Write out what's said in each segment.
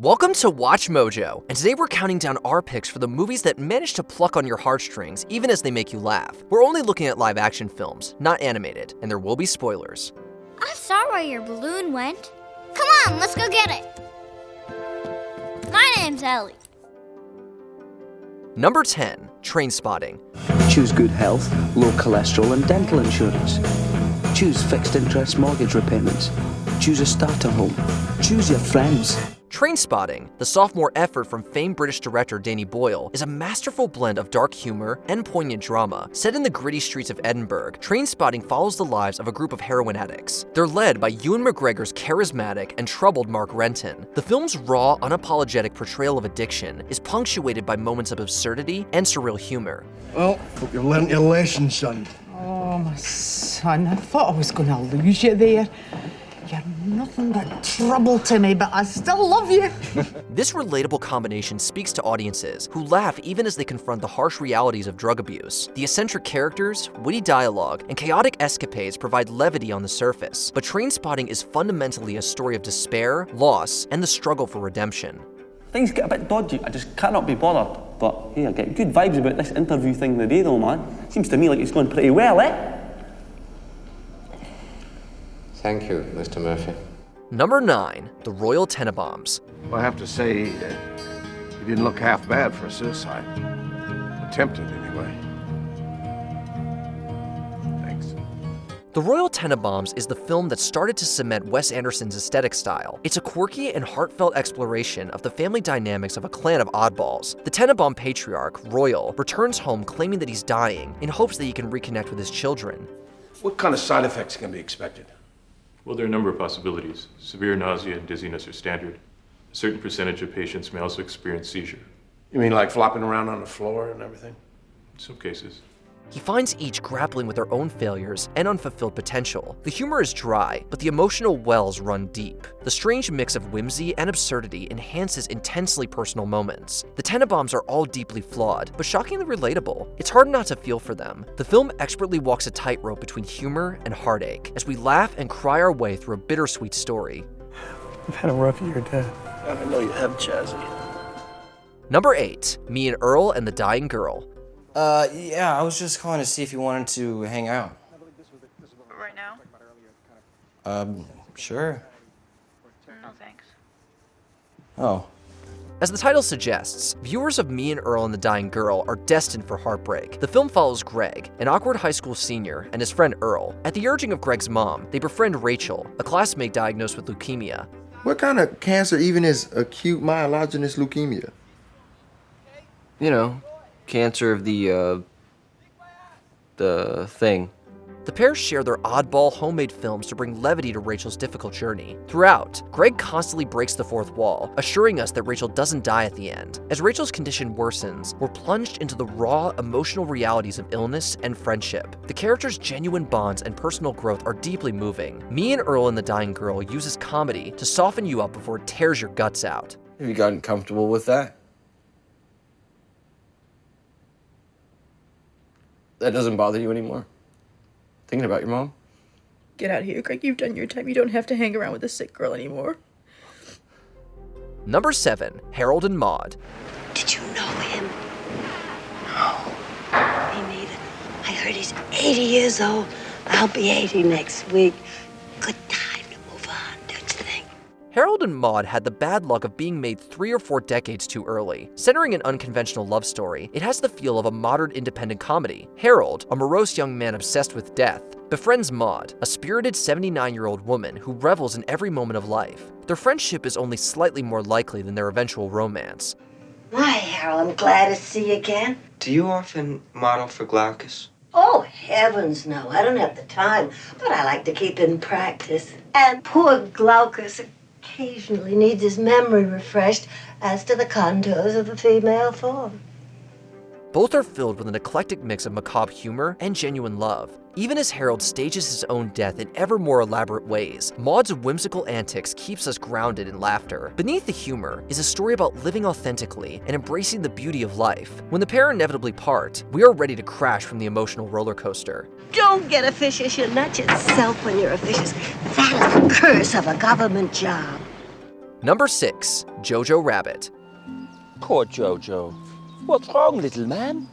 Welcome to Watch Mojo, and today we're counting down our picks for the movies that manage to pluck on your heartstrings even as they make you laugh. We're only looking at live action films, not animated, and there will be spoilers. I saw where your balloon went. Come on, let's go get it. My name's Ellie. Number 10, Trainspotting. Choose good health, low cholesterol and dental insurance. Choose fixed interest mortgage repayments. Choose a starter home. Choose your friends. Trainspotting, the sophomore effort from famed British director Danny Boyle, is a masterful blend of dark humor and poignant drama. Set in the gritty streets of Edinburgh, Trainspotting follows the lives of a group of heroin addicts. They're led by Ewan McGregor's charismatic and troubled Mark Renton. The film's raw, unapologetic portrayal of addiction is punctuated by moments of absurdity and surreal humor. Well, hope you learned your lesson, son. Oh, my son, I thought I was going to lose you there. You're nothing but trouble to me, but I still love you. This relatable combination speaks to audiences who laugh even as they confront the harsh realities of drug abuse. The eccentric characters, witty dialogue, and chaotic escapades provide levity on the surface, but Trainspotting is fundamentally a story of despair, loss, and the struggle for redemption. Things get a bit dodgy, I just cannot be bothered. But hey, I get good vibes about this interview thing today though, man. Seems to me like it's going pretty well, eh? Thank you, Mr. Murphy. Number 9, The Royal Tenenbaums. Well, I have to say, he didn't look half bad for a suicide. Attempted, anyway. Thanks. The Royal Tenenbaums is the film that started to cement Wes Anderson's aesthetic style. It's a quirky and heartfelt exploration of the family dynamics of a clan of oddballs. The Tenenbaum patriarch, Royal, returns home claiming that he's dying in hopes that he can reconnect with his children. What kind of side effects can be expected? Well, there are a number of possibilities. Severe nausea and dizziness are standard. A certain percentage of patients may also experience seizure. You mean like flopping around on the floor and everything? In some cases. He finds each grappling with their own failures and unfulfilled potential. The humor is dry, but the emotional wells run deep. The strange mix of whimsy and absurdity enhances intensely personal moments. The Tenenbaums are all deeply flawed, but shockingly relatable. It's hard not to feel for them. The film expertly walks a tightrope between humor and heartache, as we laugh and cry our way through a bittersweet story. I've had a rough year, Dad. I know you have, Chazzy. Number 8, Me and Earl and the Dying Girl. Yeah, I was just calling to see if you wanted to hang out. Right now? Sure. No, thanks. Oh. As the title suggests, viewers of Me and Earl and the Dying Girl are destined for heartbreak. The film follows Greg, an awkward high school senior, and his friend Earl. At the urging of Greg's mom, they befriend Rachel, a classmate diagnosed with leukemia. What kind of cancer even is acute myelogenous leukemia? You know, cancer of the thing. The pair share their oddball homemade films to bring levity to Rachel's difficult journey. Throughout, Greg constantly breaks the fourth wall, assuring us that Rachel doesn't die at the end. As Rachel's condition worsens, we're plunged into the raw, emotional realities of illness and friendship. The characters' genuine bonds and personal growth are deeply moving. Me and Earl and the Dying Girl uses comedy to soften you up before it tears your guts out. Have you gotten comfortable with that? That doesn't bother you anymore? Thinking about your mom? Get out of here, Greg. You've done your time. You don't have to hang around with a sick girl anymore. Number 7, Harold and Maude. Did you know him? No. Me neither. I heard he's 80 years old. I'll be 80 next week. Good time to move on, don't you think? Harold and Maude had the bad luck of being made 3 or 4 decades too early. Centering an unconventional love story, it has the feel of a modern independent comedy. Harold, a morose young man obsessed with death, befriends Maude, a spirited 79-year-old woman who revels in every moment of life. Their friendship is only slightly more likely than their eventual romance. My, Harold, I'm glad to see you again. Do you often model for Glaucus? Oh, heavens, no. I don't have the time, but I like to keep in practice. And poor Glaucus occasionally needs his memory refreshed as to the contours of the female form. Both are filled with an eclectic mix of macabre humor and genuine love. Even as Harold stages his own death in ever more elaborate ways, Maude's whimsical antics keeps us grounded in laughter. Beneath the humor is a story about living authentically and embracing the beauty of life. When the pair inevitably part, we are ready to crash from the emotional roller coaster. Don't get officious. You nut yourself when you're officious. That is the curse of a government job. Number 6. JoJo Rabbit. Poor Jojo. What's wrong, little man?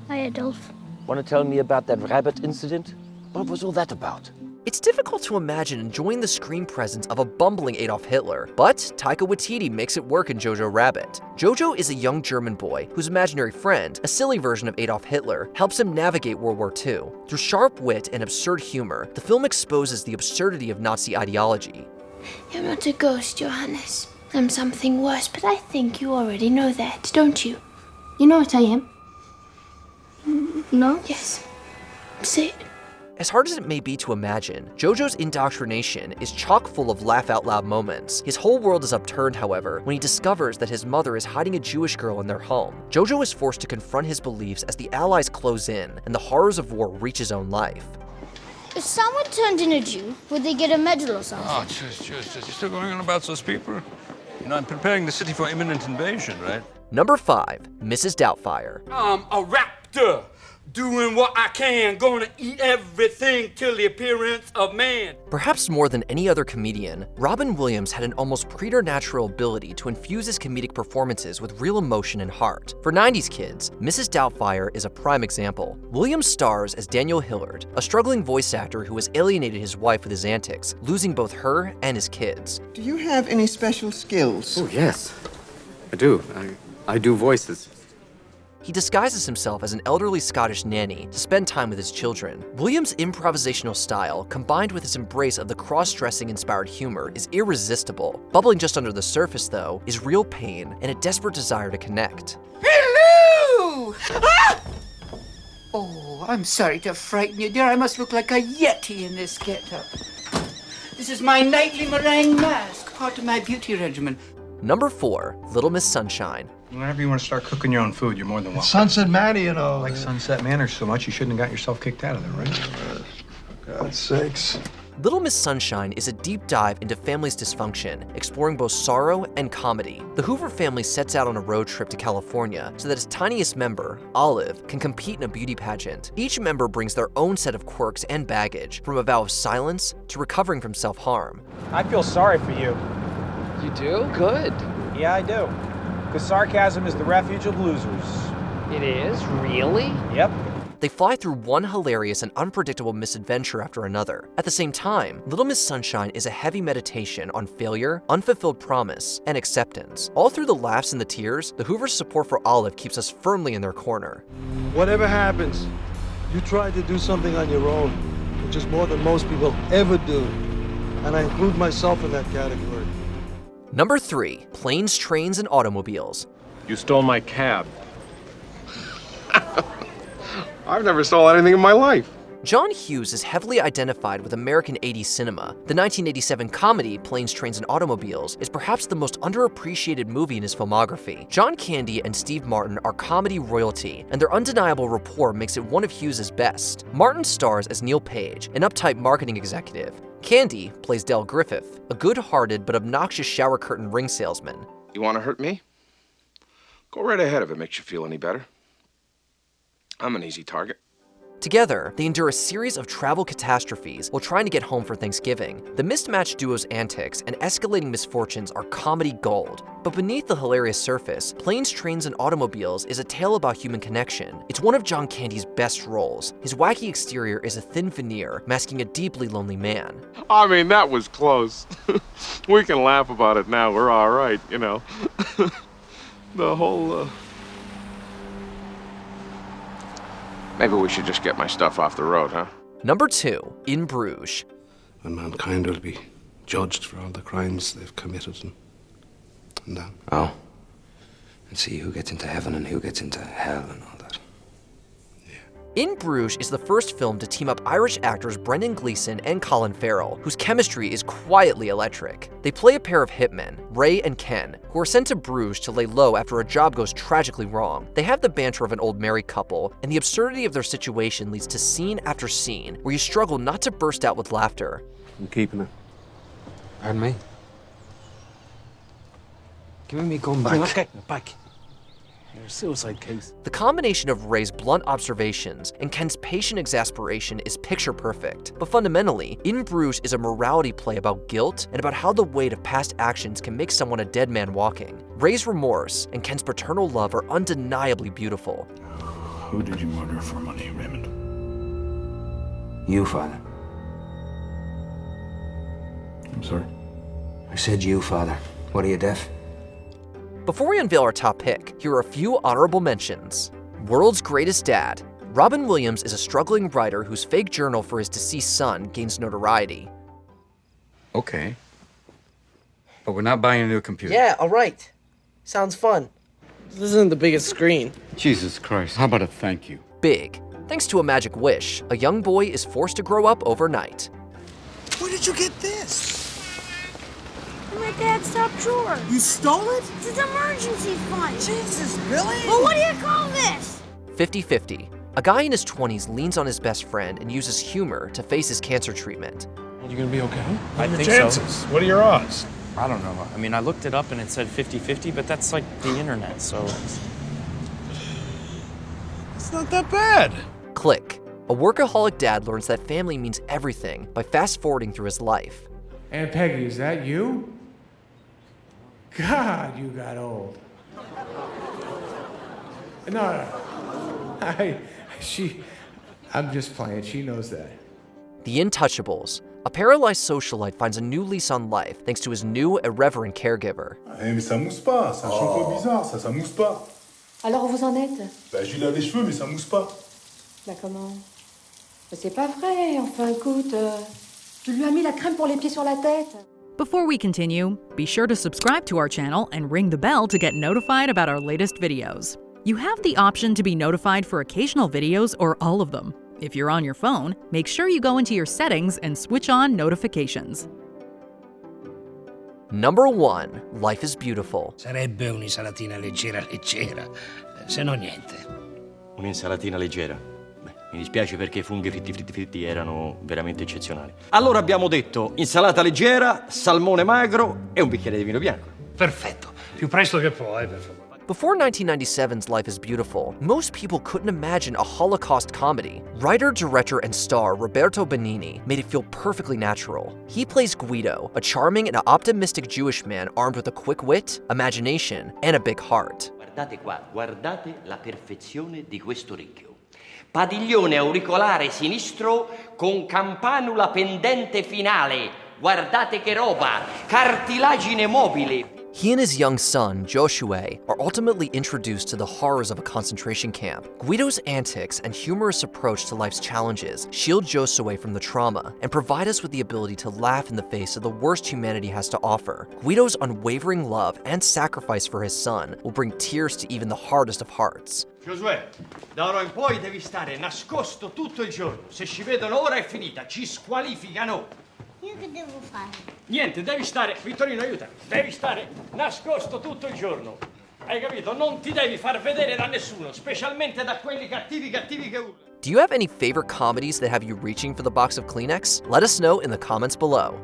Hi, Adolf. Want to tell me about that rabbit incident? What was all that about? It's difficult to imagine enjoying the screen presence of a bumbling Adolf Hitler, but Taika Waititi makes it work in JoJo Rabbit. JoJo is a young German boy whose imaginary friend, a silly version of Adolf Hitler, helps him navigate World War II. Through sharp wit and absurd humor, the film exposes the absurdity of Nazi ideology. You're not a ghost, Johannes. I'm something worse, but I think you already know that, don't you? You know what I am? No? Yes. Say it. As hard as it may be to imagine, JoJo's indoctrination is chock full of laugh-out-loud moments. His whole world is upturned, however, when he discovers that his mother is hiding a Jewish girl in their home. JoJo is forced to confront his beliefs as the Allies close in, and the horrors of war reach his own life. If someone turned in a Jew, would they get a medal or something? Oh, just. You're still going on about those people? You know, I'm preparing the city for imminent invasion, right? Number 5. Mrs. Doubtfire. I'm a raptor, doing what I can, gonna eat everything till the appearance of man. Perhaps more than any other comedian, Robin Williams had an almost preternatural ability to infuse his comedic performances with real emotion and heart. For 90s kids, Mrs. Doubtfire is a prime example. Williams stars as Daniel Hillard, a struggling voice actor who has alienated his wife with his antics, losing both her and his kids. Do you have any special skills? Oh, yes. I do. I do voices. He disguises himself as an elderly Scottish nanny to spend time with his children. Williams' improvisational style, combined with his embrace of the cross-dressing inspired humor, is irresistible. Bubbling just under the surface, though, is real pain and a desperate desire to connect. Hello! Ah! Oh, I'm sorry to frighten you, dear. I must look like a yeti in this get-up. This is my nightly meringue mask, part of my beauty regimen. Number 4. Little Miss Sunshine. Whenever you want to start cooking your own food, you're more than welcome. Sunset Manor, you know. Like Sunset Manor so much, you shouldn't have got yourself kicked out of there, right? For God's sakes. Little Miss Sunshine is a deep dive into family's dysfunction, exploring both sorrow and comedy. The Hoover family sets out on a road trip to California so that its tiniest member, Olive, can compete in a beauty pageant. Each member brings their own set of quirks and baggage, from a vow of silence to recovering from self-harm. I feel sorry for you. You do? Good. Yeah, I do. Because sarcasm is the refuge of losers. It is? Really? Yep. They fly through one hilarious and unpredictable misadventure after another. At the same time, Little Miss Sunshine is a heavy meditation on failure, unfulfilled promise, and acceptance. All through the laughs and the tears, the Hoovers' support for Olive keeps us firmly in their corner. Whatever happens, you try to do something on your own, which is more than most people ever do. And I include myself in that category. Number 3. Planes, Trains, and Automobiles. You stole my cab. I've never stolen anything in my life. John Hughes is heavily identified with American 80s cinema. The 1987 comedy Planes, Trains, and Automobiles is perhaps the most underappreciated movie in his filmography. John Candy and Steve Martin are comedy royalty, and their undeniable rapport makes it one of Hughes' best. Martin stars as Neil Page, an uptight marketing executive. Candy plays Del Griffith, a good-hearted but obnoxious shower curtain ring salesman. You want to hurt me? Go right ahead if it makes you feel any better. I'm an easy target. Together, they endure a series of travel catastrophes while trying to get home for Thanksgiving. The mismatched duo's antics and escalating misfortunes are comedy gold. But beneath the hilarious surface, Planes, Trains, and Automobiles is a tale about human connection. It's one of John Candy's best roles. His wacky exterior is a thin veneer, masking a deeply lonely man. I mean, that was close. We can laugh about it now. We're all right, you know. The whole, Maybe we should just get my stuff off the road, huh? Number 2. In Bruges. And mankind will be judged for all the crimes they've committed and that. Oh. And see who gets into heaven and who gets into hell and all that. In Bruges is the first film to team up Irish actors Brendan Gleeson and Colin Farrell, whose chemistry is quietly electric. They play a pair of hitmen, Ray and Ken, who are sent to Bruges to lay low after a job goes tragically wrong. They have the banter of an old married couple, and the absurdity of their situation leads to scene after scene where you struggle not to burst out with laughter. I'm keeping it. Pardon me? Give me gun back. Okay, back. Suicide case. The combination of Ray's blunt observations and Ken's patient exasperation is picture perfect. But fundamentally, In Bruges is a morality play about guilt and about how the weight of past actions can make someone a dead man walking. Ray's remorse and Ken's paternal love are undeniably beautiful. Who did you murder for money, Raymond? You, Father. I'm sorry? I said you, Father. What, are you deaf? Before we unveil our top pick, here are a few honorable mentions. World's Greatest Dad. Robin Williams is a struggling writer whose fake journal for his deceased son gains notoriety. Okay. But we're not buying a new computer. Yeah, all right. Sounds fun. This isn't the biggest screen. Jesus Christ, how about a thank you? Big. Thanks to a magic wish, a young boy is forced to grow up overnight. Where did you get this? My dad's top drawer. You stole it? It's an emergency fund. Jesus, Billy! Well, what do you call this? 50-50. A guy in his 20s leans on his best friend and uses humor to face his cancer treatment. You gonna be okay? I think chances? What are your odds? I don't know. I mean, I looked it up and it said 50-50, but that's like the internet, so... It's not that bad. Click. A workaholic dad learns that family means everything by fast-forwarding through his life. Aunt Peggy, is that you? God, you got old. No. I'm just playing. She knows that. The Intouchables. A paralyzed socialite finds a new lease on life thanks to his new, irreverent caregiver. Eh, mais ça mousse pas, c'est un shampoing bizarre, ça mousse pas. Alors vous en êtes? Bah, je lui lave les cheveux, mais ça mousse pas. Bah comment? C'est pas vrai, enfin écoute, tu lui as mis la crème pour les pieds sur la tête. Before we continue, be sure to subscribe to our channel and ring the bell to get notified about our latest videos. You have the option to be notified for occasional videos or all of them. If you're on your phone, make sure you go into your settings and switch on notifications. Number 1. Life is Beautiful. Sarebbe un'insalatina leggera, se no niente. Un'insalatina leggera? Mi dispiace perché i funghi fritti erano veramente eccezionali. Allora abbiamo detto insalata leggera, salmone magro e un bicchiere di vino bianco. Perfetto, più presto che puoi, per favore. Before 1997's Life is Beautiful, most people couldn't imagine a Holocaust comedy. Writer, director, and star Roberto Benigni made it feel perfectly natural. He plays Guido, a charming and optimistic Jewish man armed with a quick wit, imagination, and a big heart. Guardate qua, guardate la perfezione di questo orecchio. Padiglione auricolare sinistro con campanula pendente finale. Guardate che roba! Cartilagine mobile. He and his young son, Joshua, are ultimately introduced to the horrors of a concentration camp. Guido's antics and humorous approach to life's challenges shield Josue from the trauma and provide us with the ability to laugh in the face of the worst humanity has to offer. Guido's unwavering love and sacrifice for his son will bring tears to even the hardest of hearts. Josué, da ora in poi devi stare nascosto tutto il giorno. Se ci vedono ora è finita, ci squalificano. Io che devo fare? Niente, devi stare, Vittorino aiuta, devi stare nascosto tutto il giorno. Hai capito? Non ti devi far vedere da nessuno, specialmente da quelli cattivi che urlano. Do you have any favorite comedies that have you reaching for the box of Kleenex? Let us know in the comments below.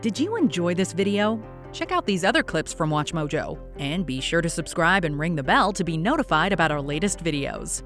Did you enjoy this video? Check out these other clips from WatchMojo, and be sure to subscribe and ring the bell to be notified about our latest videos.